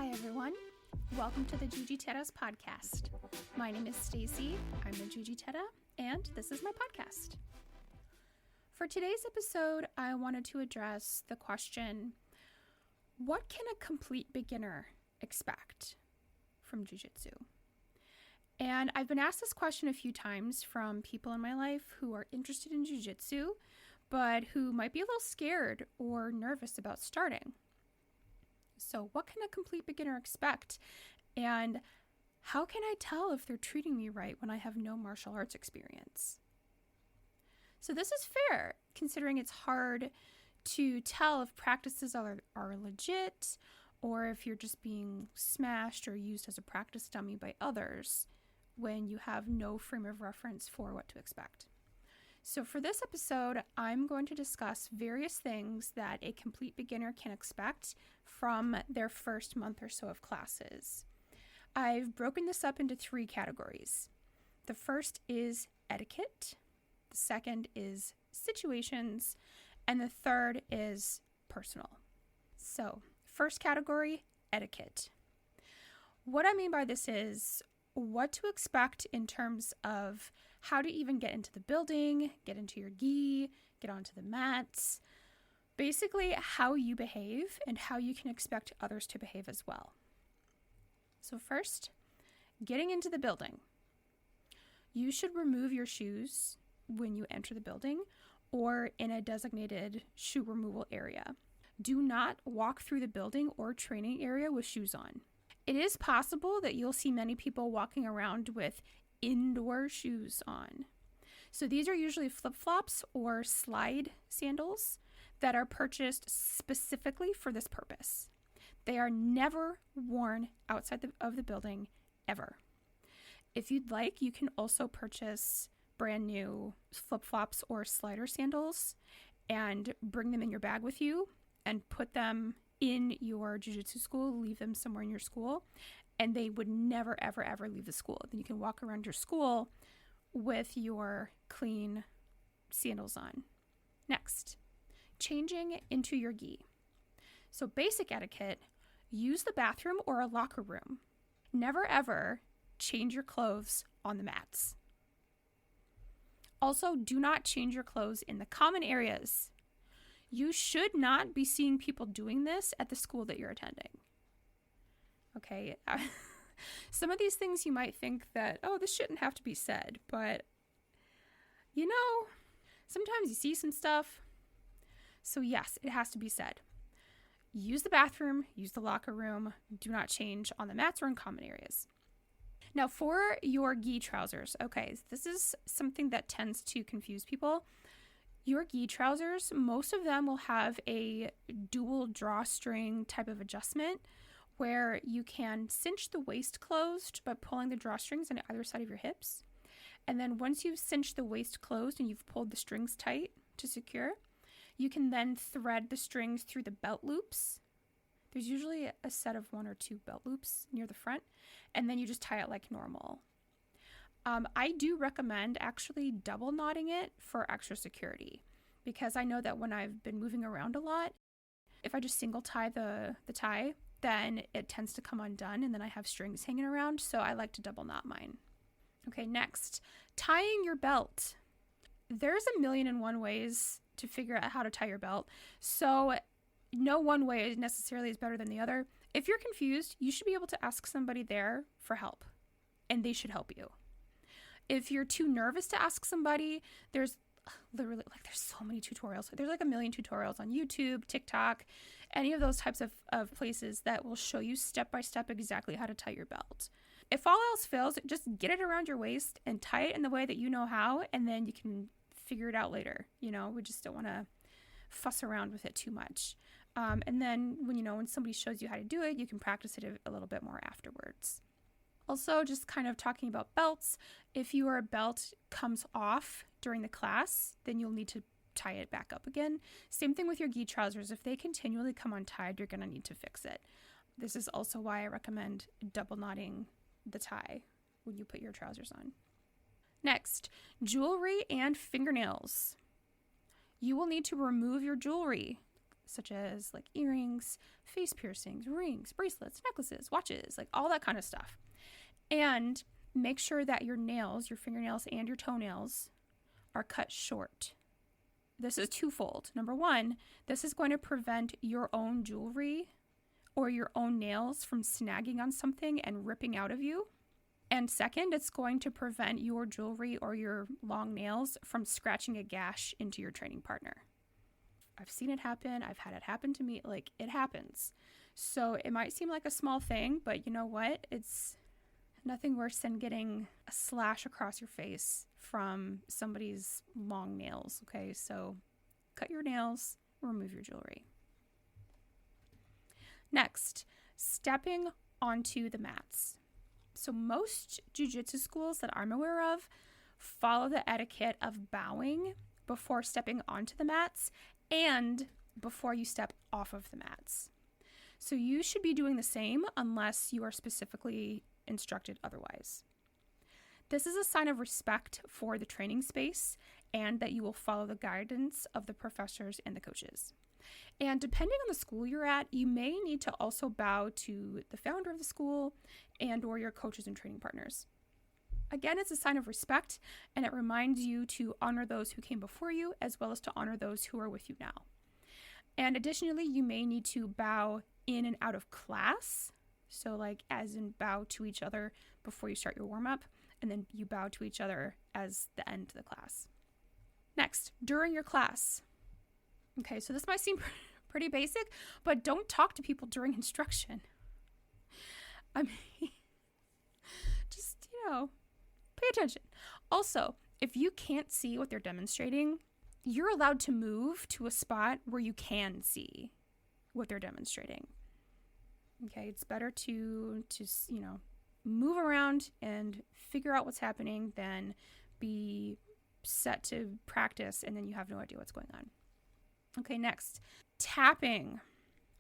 Hi everyone, welcome to the Jiu Jitsu podcast. My name is Stacy, I'm a Jiu Jitsu and this is my podcast. For today's episode, I wanted to address the question, what can a complete beginner expect from Jiu Jitsu? And I've been asked this question a few times from people in my life who are interested in Jiu Jitsu, but who might be a little scared or nervous about starting. So what can a complete beginner expect? And how can I tell if they're treating me right when I have no martial arts experience? So this is fair, considering it's hard to tell if practices are legit or if you're just being smashed or used as a practice dummy by others when you have no frame of reference for what to expect. So for this episode, I'm going to discuss various things that a complete beginner can expect from their first month or so of classes. I've broken this up into 3 categories. The first is etiquette, the second is situations, and the third is personal. So, first category, etiquette. What I mean by this is what to expect in terms of how to even get into the building, get into your gi, get onto the mats. Basically, how you behave and how you can expect others to behave as well. So first, getting into the building. You should remove your shoes when you enter the building or in a designated shoe removal area. Do not walk through the building or training area with shoes on. It is possible that you'll see many people walking around with indoor shoes on. So these are usually flip-flops or slide sandals that are purchased specifically for this purpose. They are never worn outside of the building, ever. If you'd like, you can also purchase brand new flip-flops or slider sandals and bring them in your bag with you and put them in your jiu-jitsu school, leave them somewhere in your school, and they would never, ever, ever leave the school. Then you can walk around your school with your clean sandals on. Next, changing into your gi. So basic etiquette, use the bathroom or a locker room. Never, ever change your clothes on the mats. Also, do not change your clothes in the common areas. You should not be seeing people doing this at the school that you're attending. Okay, some of these things you might think that, oh, this shouldn't have to be said, but sometimes you see some stuff. So yes, it has to be said. Use the bathroom, use the locker room, do not change on the mats or in common areas. Now for your gi trousers, okay, this is something that tends to confuse people. Your gi trousers, most of them will have a dual drawstring type of adjustment where you can cinch the waist closed by pulling the drawstrings on either side of your hips. And then once you've cinched the waist closed and you've pulled the strings tight to secure, you can then thread the strings through the belt loops. There's usually a set of 1 or 2 belt loops near the front, and then you just tie it like normal. I do recommend actually double knotting it for extra security, because I know that when I've been moving around a lot, if I just single tie the tie, then it tends to come undone and then I have strings hanging around, so I like to double knot mine. Okay, next, tying your belt. There's a million and one ways to figure out how to tie your belt, so no one way necessarily is better than the other. If you're confused, you should be able to ask somebody there for help, and they should help you. If you're too nervous to ask somebody, there's literally there's so many tutorials. There's like a million tutorials on YouTube, TikTok, any of those types of places that will show you step by step exactly how to tie your belt. If all else fails, just get it around your waist and tie it in the way that you know how, and then you can figure it out later. We just don't want to fuss around with it too much. And then when somebody shows you how to do it, you can practice it a little bit more afterwards. Also, just kind of talking about belts, if your belt comes off during the class, then you'll need to tie it back up again. Same thing with your gi trousers. If they continually come untied, you're going to need to fix it. This is also why I recommend double knotting the tie when you put your trousers on. Next, jewelry and fingernails. You will need to remove your jewelry. such as like earrings, face piercings, rings, bracelets, necklaces, watches, like all that kind of stuff. And make sure that your nails, your fingernails and your toenails are cut short. This is twofold. Number one, this is going to prevent your own jewelry or your own nails from snagging on something and ripping out of you. And second, it's going to prevent your jewelry or your long nails from scratching a gash into your training partner. I've seen it happen. I've had it happen to me. Like, it happens. So it might seem like a small thing, but you know what? It's nothing worse than getting a slash across your face from somebody's long nails, okay? So cut your nails, remove your jewelry. Next, stepping onto the mats. So most jiu-jitsu schools that I'm aware of follow the etiquette of bowing before stepping onto the mats and before you step off of the mats. So you should be doing the same unless you are specifically instructed otherwise. This is a sign of respect for the training space and that you will follow the guidance of the professors and the coaches. And depending on the school you're at, you may need to also bow to the founder of the school and or your coaches and training partners. Again, it's a sign of respect, and it reminds you to honor those who came before you as well as to honor those who are with you now. And additionally, you may need to bow in and out of class. So like as in bow to each other before you start your warm-up, and then you bow to each other as the end of the class. Next, during your class. Okay, so this might seem pretty basic, but don't talk to people during instruction. I mean, just, pay attention. Also, if you can't see what they're demonstrating, you're allowed to move to a spot where you can see what they're demonstrating. Okay, it's better to move around and figure out what's happening than be set to practice and then you have no idea what's going on. Okay, next, tapping.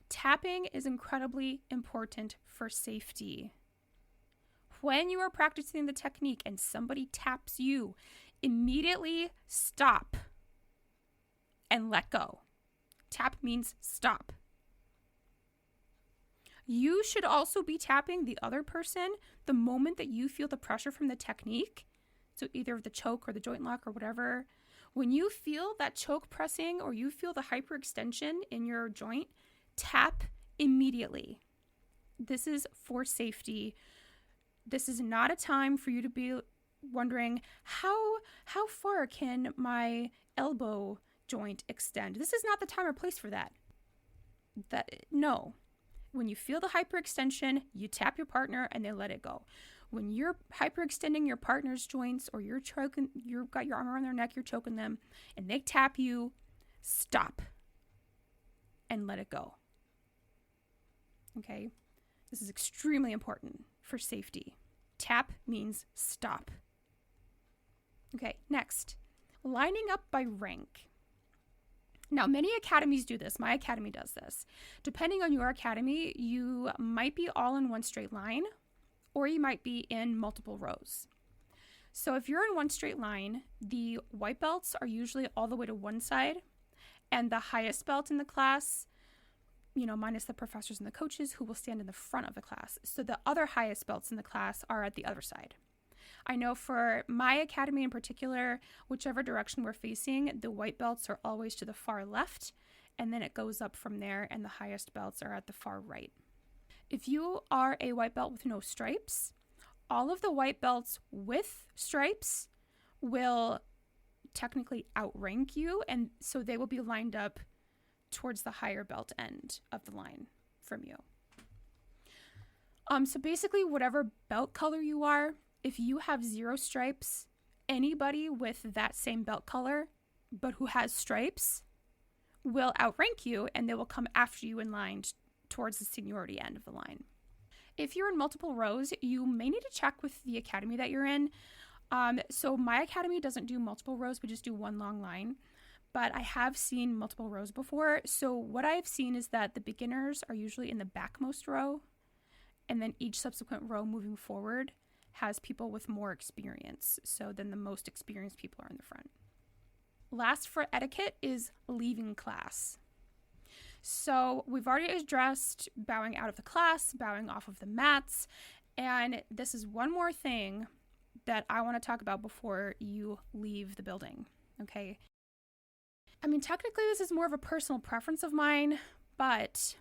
Tapping is incredibly important for safety. When you are practicing the technique and somebody taps you, immediately stop and let go. Tap means stop. You should also be tapping the other person the moment that you feel the pressure from the technique. So either the choke or the joint lock or whatever. When you feel that choke pressing or you feel the hyperextension in your joint, tap immediately. This is for safety. This is not a time for you to be wondering, how far can my elbow joint extend? This is not the time or place for that. No. When you feel the hyperextension, you tap your partner and they let it go. When you're hyperextending your partner's joints or you've got your arm around their neck, you're choking them, and they tap you, stop and let it go. Okay? This is extremely important for safety. Tap means stop. Okay, next, lining up by rank. Now, many academies do this. My academy does this. Depending on your academy, you might be all in one straight line, or you might be in multiple rows. So if you're in one straight line, the white belts are usually all the way to one side, and the highest belt in the class, minus the professors and the coaches who will stand in the front of the class. So the other highest belts in the class are at the other side. I know for my academy in particular, whichever direction we're facing, the white belts are always to the far left, and then it goes up from there, and the highest belts are at the far right. If you are a white belt with no stripes, all of the white belts with stripes will technically outrank you, and so they will be lined up towards the higher belt end of the line from you. So basically, whatever belt color you are, if you have 0 stripes, anybody with that same belt color, but who has stripes, will outrank you, and they will come after you in line towards the seniority end of the line. If you're in multiple rows, you may need to check with the academy that you're in. So my academy doesn't do multiple rows, we just do one long line. But I have seen multiple rows before. So what I've seen is that the beginners are usually in the backmost row, and then each subsequent row moving forward has people with more experience. So then the most experienced people are in the front. Last for etiquette is leaving class. So we've already addressed bowing out of the class, bowing off of the mats, and this is one more thing that I want to talk about before you leave the building, okay? I mean, technically this is more of a personal preference of mine, but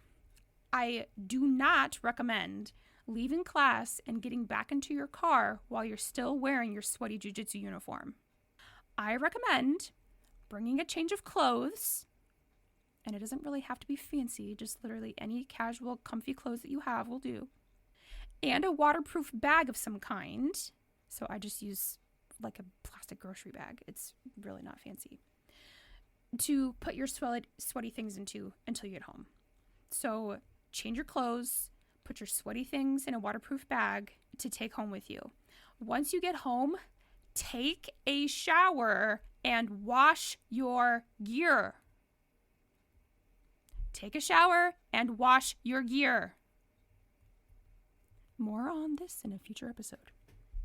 I do not recommend leaving class and getting back into your car while you're still wearing your sweaty jiu-jitsu uniform. I recommend bringing a change of clothes, and it doesn't really have to be fancy, just literally any casual, comfy clothes that you have will do, and a waterproof bag of some kind. So I just use like a plastic grocery bag. It's really not fancy. To put your sweaty things into until you get home. So change your clothes, put your sweaty things in a waterproof bag to take home with you. Once you get home, take a shower and wash your gear. Take a shower and wash your gear. More on this in a future episode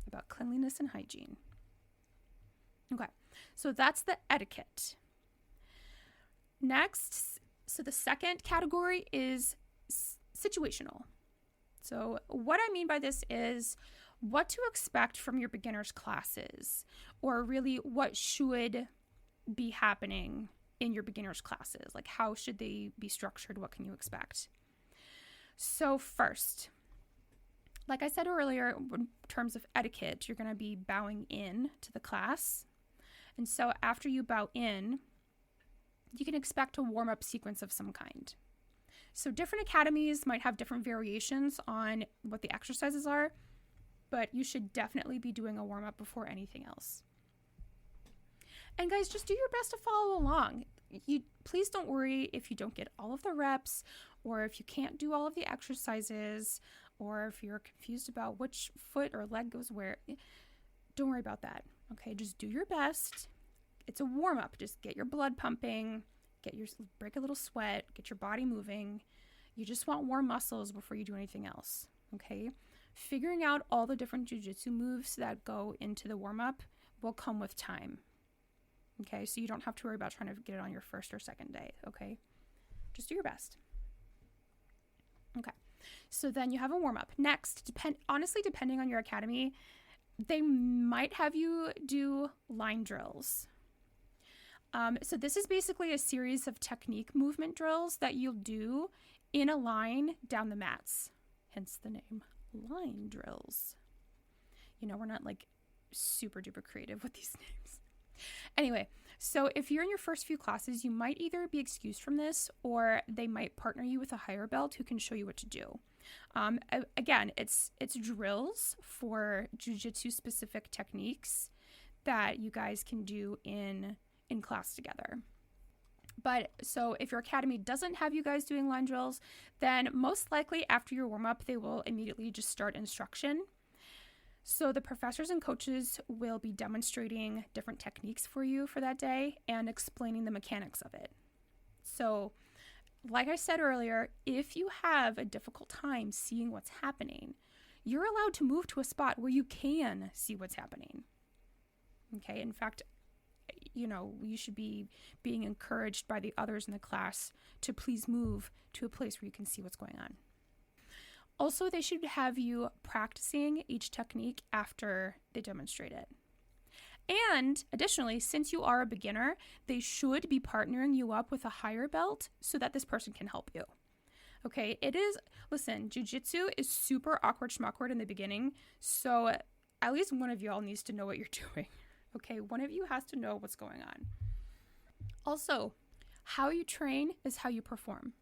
about cleanliness and hygiene. Okay, so that's the etiquette. Next, so the second category is situational. So what I mean by this is what to expect from your beginners classes, or really what should be happening in your beginners classes. Like, how should they be structured? What can you expect? So first, like I said earlier, in terms of etiquette, you're going to be bowing in to the class. And so after you bow in, you can expect a warm-up sequence of some kind. So different academies might have different variations on what the exercises are, but you should definitely be doing a warm-up before anything else. And guys, just do your best to follow along. Please don't worry if you don't get all of the reps, or if you can't do all of the exercises, or if you're confused about which foot or leg goes where. Don't worry about that. Okay, just do your best. It's a warm-up. Just get your blood pumping, break a little sweat, get your body moving. You just want warm muscles before you do anything else. Okay? Figuring out all the different jiu-jitsu moves that go into the warm-up will come with time. Okay, so you don't have to worry about trying to get it on your first or second day, okay? Just do your best. Okay, so then you have a warm-up. Next, depending on your academy, they might have you do line drills. So this is basically a series of technique movement drills that you'll do in a line down the mats, hence the name line drills. You know, we're not like super duper creative with these names. Anyway, so if you're in your first few classes, you might either be excused from this, or they might partner you with a higher belt who can show you what to do. Again, it's drills for jiu-jitsu specific techniques that you guys can do in class together. But so if your academy doesn't have you guys doing line drills, then most likely after your warm-up, they will immediately just start instruction. So the professors and coaches will be demonstrating different techniques for you for that day and explaining the mechanics of it. So like I said earlier, if you have a difficult time seeing what's happening, you're allowed to move to a spot where you can see what's happening. Okay, in fact, you know, you should be being encouraged by the others in the class to please move to a place where you can see what's going on. Also, they should have you practicing each technique after they demonstrate it. And additionally, since you are a beginner, they should be partnering you up with a higher belt so that this person can help you. Okay, listen, jiu-jitsu is super awkward schmuckward in the beginning, so at least one of y'all needs to know what you're doing. Okay, one of you has to know what's going on. Also, how you train is how you perform.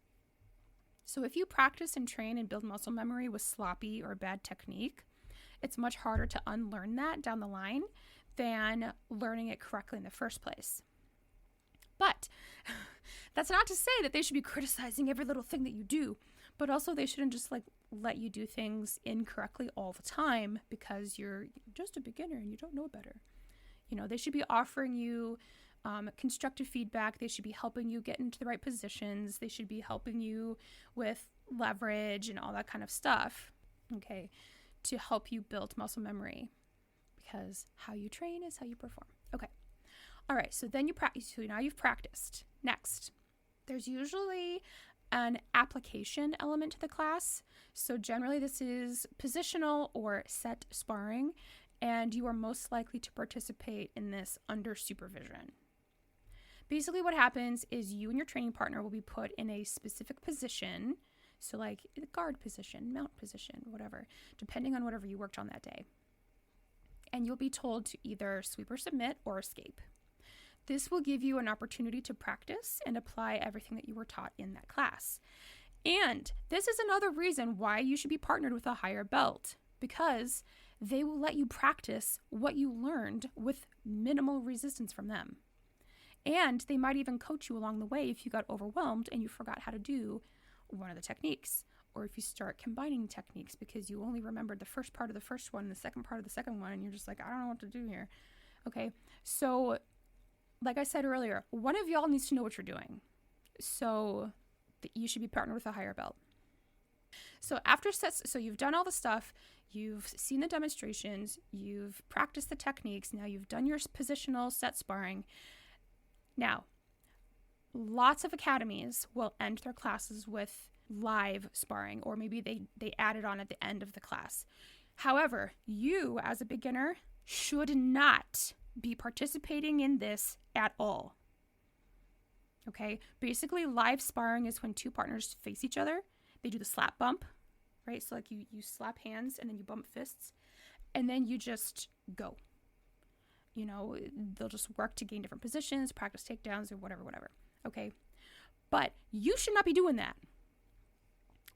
So if you practice and train and build muscle memory with sloppy or bad technique, it's much harder to unlearn that down the line than learning it correctly in the first place. But that's not to say that they should be criticizing every little thing that you do, but also they shouldn't just let you do things incorrectly all the time because you're just a beginner and you don't know better. You know, they should be offering you constructive feedback. They should be helping you get into the right positions. They should be helping you with leverage and all that kind of stuff, okay, to help you build muscle memory, because how you train is how you perform. Okay. All right. So then you practice. So now you've practiced. Next, there's usually an application element to the class. So generally this is positional or set sparring, and you are most likely to participate in this under supervision. Basically what happens is you and your training partner will be put in a specific position, so like the guard position, mount position, whatever, depending on whatever you worked on that day. And you'll be told to either sweep or submit or escape. This will give you an opportunity to practice and apply everything that you were taught in that class. And this is another reason why you should be partnered with a higher belt, because they will let you practice what you learned with minimal resistance from them. And they might even coach you along the way if you got overwhelmed and you forgot how to do one of the techniques, or if you start combining techniques because you only remembered the first part of the first one and the second part of the second one, and you're just like, I don't know what to do here. Okay, so like I said earlier, one of y'all needs to know what you're doing. So you should be partnered with a higher belt. So after sets, so you've done all the stuff, you've seen the demonstrations, you've practiced the techniques, now you've done your positional set sparring. Now, lots of academies will end their classes with live sparring, or maybe they add it on at the end of the class. However, you as a beginner should not be participating in this at all. Okay, basically live sparring is when two partners face each other. They do the slap bump, right? So like you slap hands and then you bump fists, and then you just go. You know, they'll just work to gain different positions, practice takedowns or whatever. Okay, but you should not be doing that.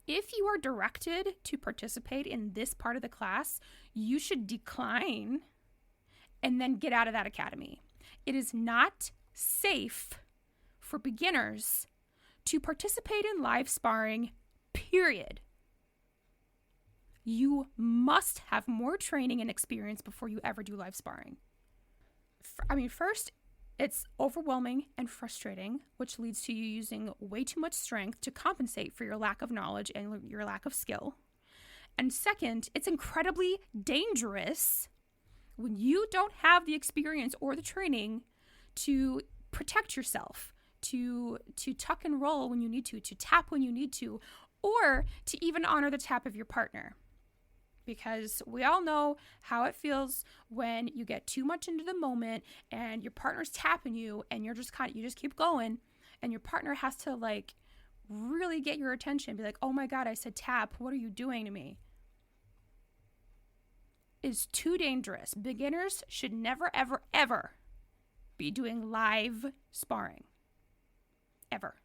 If you are directed to participate in this part of the class, you should decline and then get out of that academy. It is not safe for beginners to participate in live sparring, period. You must have more training and experience before you ever do live sparring. First, it's overwhelming and frustrating, which leads to you using way too much strength to compensate for your lack of knowledge and your lack of skill. And second, it's incredibly dangerous when you don't have the experience or the training to protect yourself, to tuck and roll when you need to tap when you need to, or to even honor the tap of your partner. Because we all know how it feels when you get too much into the moment and your partner's tapping you and you just keep going, and your partner has to like really get your attention, be like, oh my God, I said tap, what are you doing to me? Is too dangerous. Beginners should never, ever, ever be doing live sparring. Ever.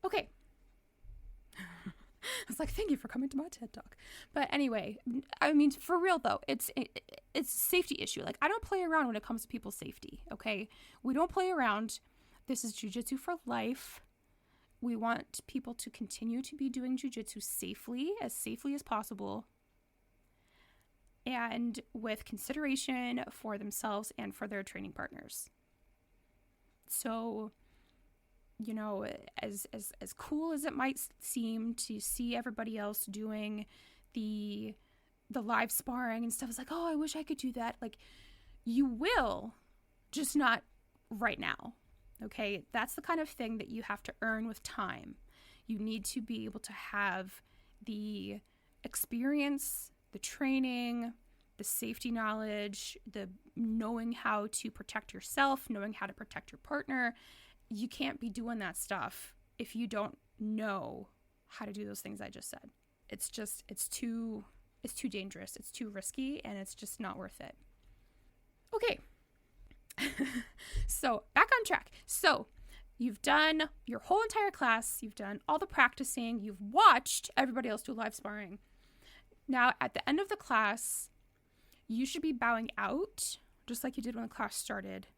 Okay. I was like, thank you for coming to my TED Talk. But anyway, for real though, it's a safety issue. Like, I don't play around when it comes to people's safety, okay? We don't play around. This is jiu-jitsu for life. We want people to continue to be doing jiu-jitsu safely as possible, and with consideration for themselves and for their training partners. So, you know, as cool as it might seem to see everybody else doing the live sparring and stuff, it's like, oh, I wish I could do that. Like, you will, just not right now. Okay, that's the kind of thing that you have to earn with time. You need to be able to have the experience, the training, the safety knowledge, the knowing how to protect yourself, knowing how to protect your partner. You can't be doing that stuff if you don't know how to do those things I just said. It's too dangerous. It's too risky, and it's just not worth it. Okay. So back on track. So you've done your whole entire class. You've done all the practicing. You've watched everybody else do live sparring. Now, at the end of the class, you should be bowing out, just like you did when the class started.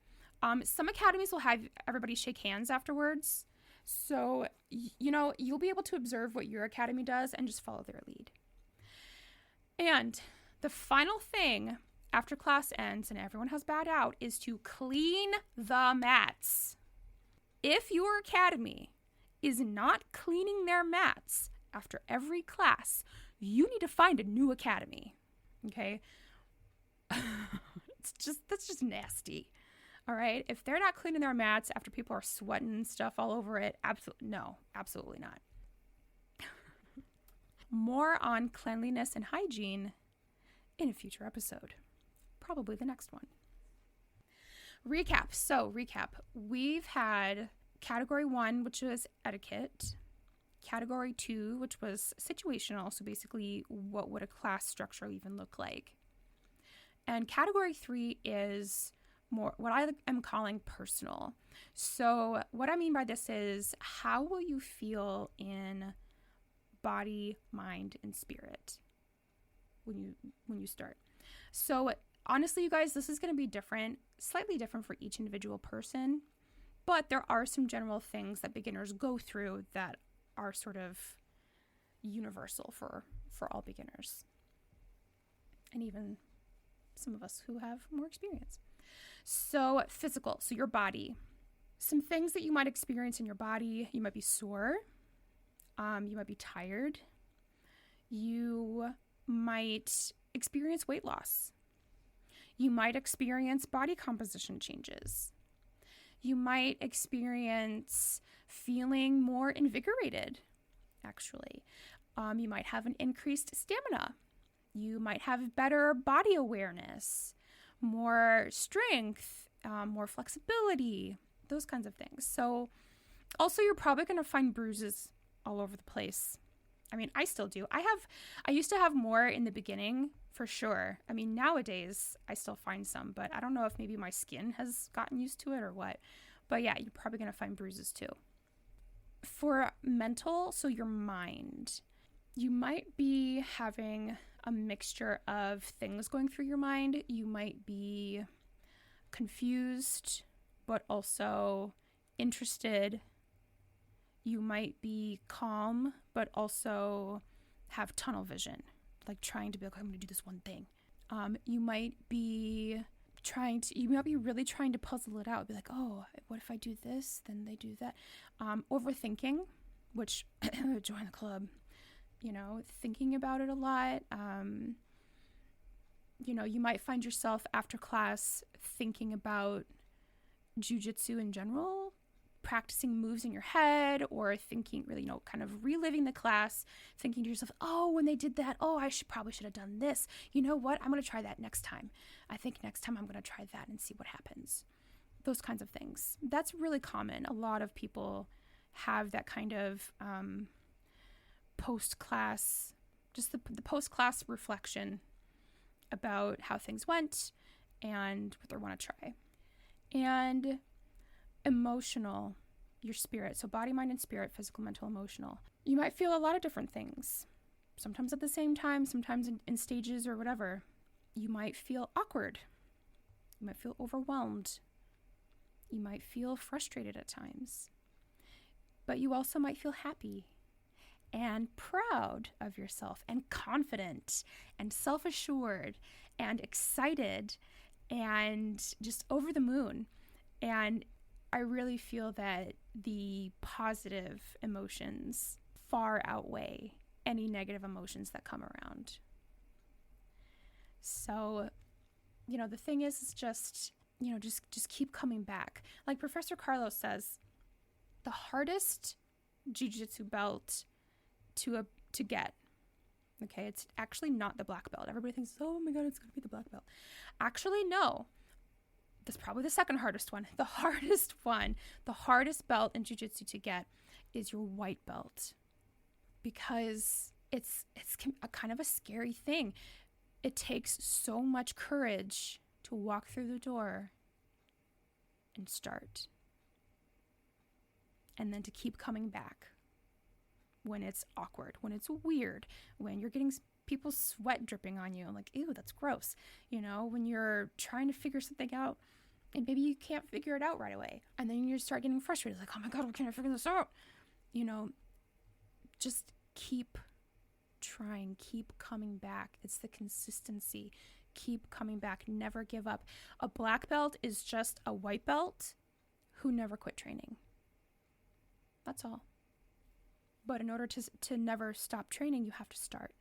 Some academies will have everybody shake hands afterwards. So, you know, you'll be able to observe what your academy does and just follow their lead. And the final thing after class ends and everyone has bowed out is to clean the mats. If your academy is not cleaning their mats after every class, you need to find a new academy. Okay? That's just nasty. All right. If they're not cleaning their mats after people are sweating stuff all over it, absolutely not. More on cleanliness and hygiene in a future episode. Probably the next one. Recap. We've had category 1, which was etiquette. Category 2, which was situational. So basically, what would a class structure even look like? And category 3 is more what I am calling personal. So what I mean by this is, how will you feel in body, mind, and spirit when you start? So honestly, you guys, this is going to be slightly different for each individual person, but there are some general things that beginners go through that are sort of universal for all beginners, and even some of us who have more experience. So physical, so your body. Some things that you might experience in your body: you might be sore, you might be tired, you might experience weight loss, you might experience body composition changes, you might experience feeling more invigorated, actually. You might have an increased stamina. You might have better body awareness, more strength, more flexibility, those kinds of things. So also, you're probably going to find bruises all over the place. I mean, I still do. I used to have more in the beginning, for sure. I mean, nowadays I still find some, but I don't know if maybe my skin has gotten used to it or what. But yeah, you're probably going to find bruises too. For mental, so your mind, you might be having a mixture of things going through your mind. You might be confused, but also interested. You might be calm, but also have tunnel vision, like trying to be like, I'm going to do this one thing. You might be really trying to puzzle it out. Be like, oh, what if I do this? Then they do that. Overthinking, which join the club. Thinking about it a lot. You might find yourself after class thinking about Jiu Jitsu in general, practicing moves in your head, or thinking really, kind of reliving the class, thinking to yourself, oh, when they did that, oh, I probably should have done this. You know what? I'm going to try that next time. I think next time I'm going to try that and see what happens. Those kinds of things. That's really common. A lot of people have that kind of post-class, just the post-class reflection about how things went and what they want to try. And emotional, your spirit. So body, mind, and spirit, physical, mental, emotional. You might feel a lot of different things, sometimes at the same time, sometimes in stages or whatever. You might feel awkward. You might feel overwhelmed. You might feel frustrated at times. But you also might feel happy and proud of yourself and confident and self-assured and excited and just over the moon. And I really feel that the positive emotions far outweigh any negative emotions that come around. So, the thing is just keep coming back. Like Professor Carlos says, the hardest jiu-jitsu belt to get, okay, it's actually not the black belt. Everybody thinks, oh my God, it's going to be the black belt. Actually, no. That's probably the second hardest one. The hardest one, the hardest belt in jiu-jitsu to get is your white belt, because it's a kind of a scary thing. It takes so much courage to walk through the door and start, and then to keep coming back when it's awkward, when it's weird, when you're getting people's sweat dripping on you, like, ew, that's gross. When you're trying to figure something out and maybe you can't figure it out right away, and then you start getting frustrated, like, oh my God, can I figure this out? Just keep trying, keep coming back. It's the consistency. Keep coming back. Never give up. A black belt is just a white belt who never quit training. That's all. But in order to never stop training, you have to start.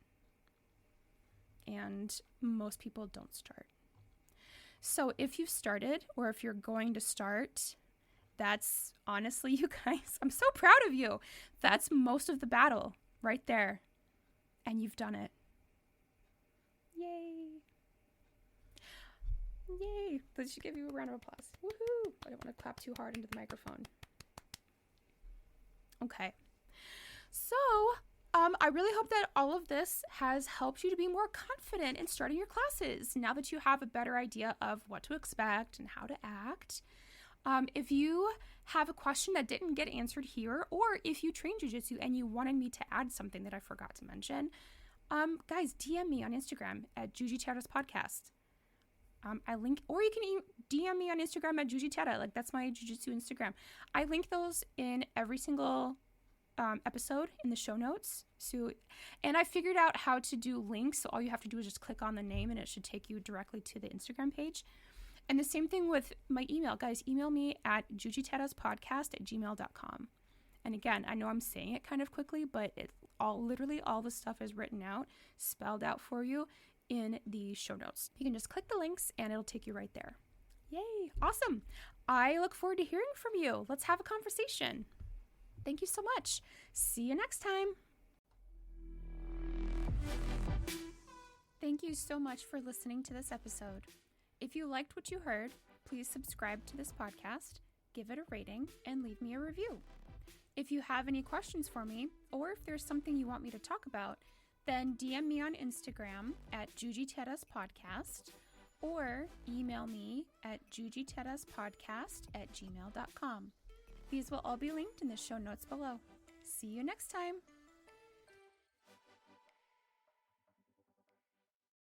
And most people don't start. So if you've started or if you're going to start, that's honestly, you guys, I'm so proud of you. That's most of the battle right there. And you've done it. Yay. Yay. Let's give you a round of applause. Woohoo. I don't want to clap too hard into the microphone. Okay. So, I really hope that all of this has helped you to be more confident in starting your classes now that you have a better idea of what to expect and how to act. If you have a question that didn't get answered here, or if you train jiu-jitsu and you wanted me to add something that I forgot to mention, guys, DM me on Instagram at Jiu-Jitsu Podcast. I link, or you can DM me on Instagram at Jiu-Jitsu. Like, that's my jiu-jitsu Instagram. I link those in every single episode in the show notes. So, and I figured out how to do links. So all you have to do is just click on the name and it should take you directly to the Instagram page. And the same thing with my email. Guys, email me at jujitedaspodcast@gmail.com. And again, I know I'm saying it kind of quickly, but literally all the stuff is written out, spelled out for you in the show notes. You can just click the links and it'll take you right there. Yay. Awesome. I look forward to hearing from you. Let's have a conversation. Thank you so much. See you next time. Thank you so much for listening to this episode. If you liked what you heard, please subscribe to this podcast, give it a rating, and leave me a review. If you have any questions for me, or if there's something you want me to talk about, then DM me on Instagram at Jiu-Jitsu Podcast, or email me at jujitedaspodcast@gmail.com. These will all be linked in the show notes below. See you next time.